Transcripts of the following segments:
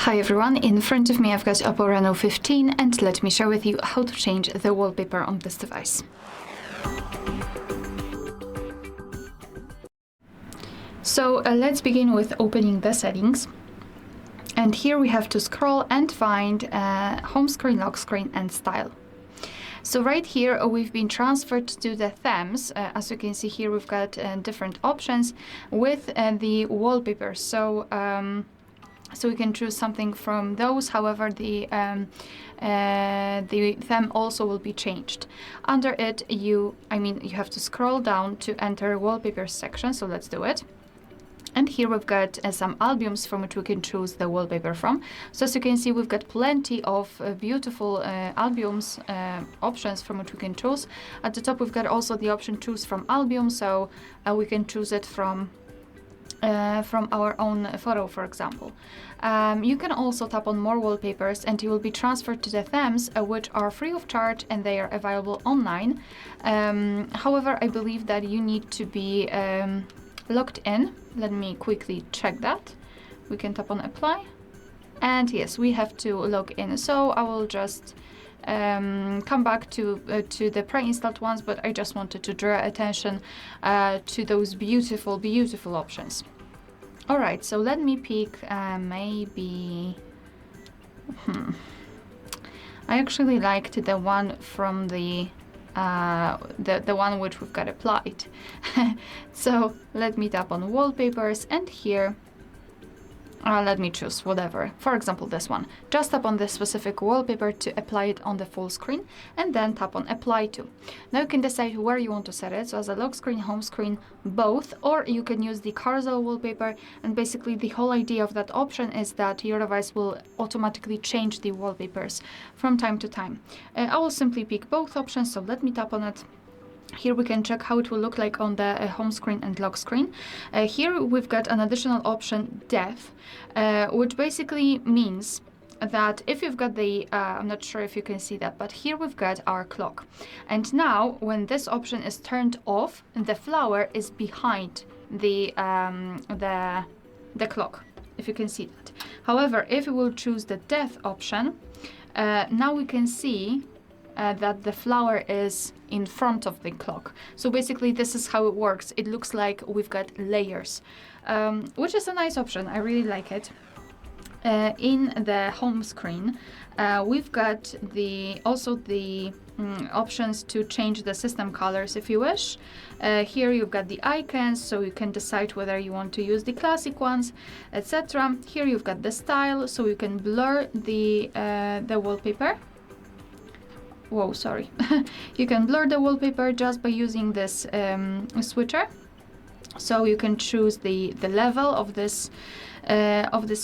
Hi everyone, in front of me I've got OPPO Reno 15 and let me share with you how to change the wallpaper on this device. So let's begin with opening the settings. And here we have to scroll and find home screen, lock screen and style. So right here we've been transferred to the themes. As you can see here we've got different options with the wallpapers. So we can choose something from those. However, the theme also will be changed. Under it, you have to scroll down to enter wallpapers section. So let's do it. And here we've got some albums from which we can choose the wallpaper from. So as you can see, we've got plenty of beautiful albums options from which we can choose. At the top, we've got also the option choose from album. So we can choose it from our own photo, for example. You can also tap on more wallpapers and you will be transferred to the themes which are free of charge and they are available online. However, I believe that you need to be logged in. Let me quickly check that. We can tap on apply and yes, we have to log in. So I will just come back to the pre-installed ones, but I just wanted to draw attention to those beautiful options. All right, so let me pick maybe I actually liked the one from the one which we've got applied. So let me tap on wallpapers and here let me choose whatever, for example this one. Just tap on this specific wallpaper to apply it on the full screen and then tap on apply to. Now you can decide where you want to set it, so as a lock screen, home screen, both, or you can use the carousel wallpaper. And basically the whole idea of that option is that your device will automatically change the wallpapers from time to time. I will simply pick both options, so let me tap on it. Here we can check how it will look like on the home screen and lock screen. Here we've got an additional option, depth, which basically means that if you've got the, I'm not sure if you can see that, but here we've got our clock. And now when this option is turned off, the flower is behind the clock, if you can see that. However, if we will choose the depth option, now we can see that the flower is in front of the clock. So basically this is how it works. It looks like we've got layers, which is a nice option. I really like it. In the home screen, we've got also the options to change the system colors if you wish. Here you've got the icons, so you can decide whether you want to use the classic ones, etc. Here you've got the style, so you can blur the wallpaper. Whoa, sorry. You can blur the wallpaper just by using this switcher. So you can choose the level of this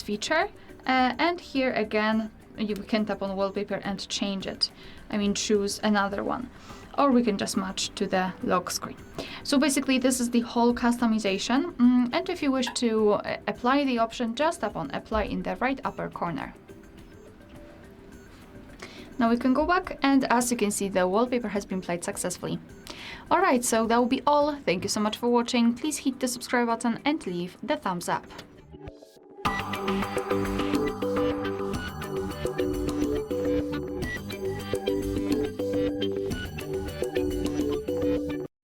feature. And here again, you can tap on wallpaper and change it. Choose another one. Or we can just match to the lock screen. So basically this is the whole customization. And if you wish to apply the option, just tap on apply in the right upper corner. Now we can go back and as you can see, the wallpaper has been applied successfully. Alright, so that will be all. Thank you so much for watching. Please hit the subscribe button and leave the thumbs up.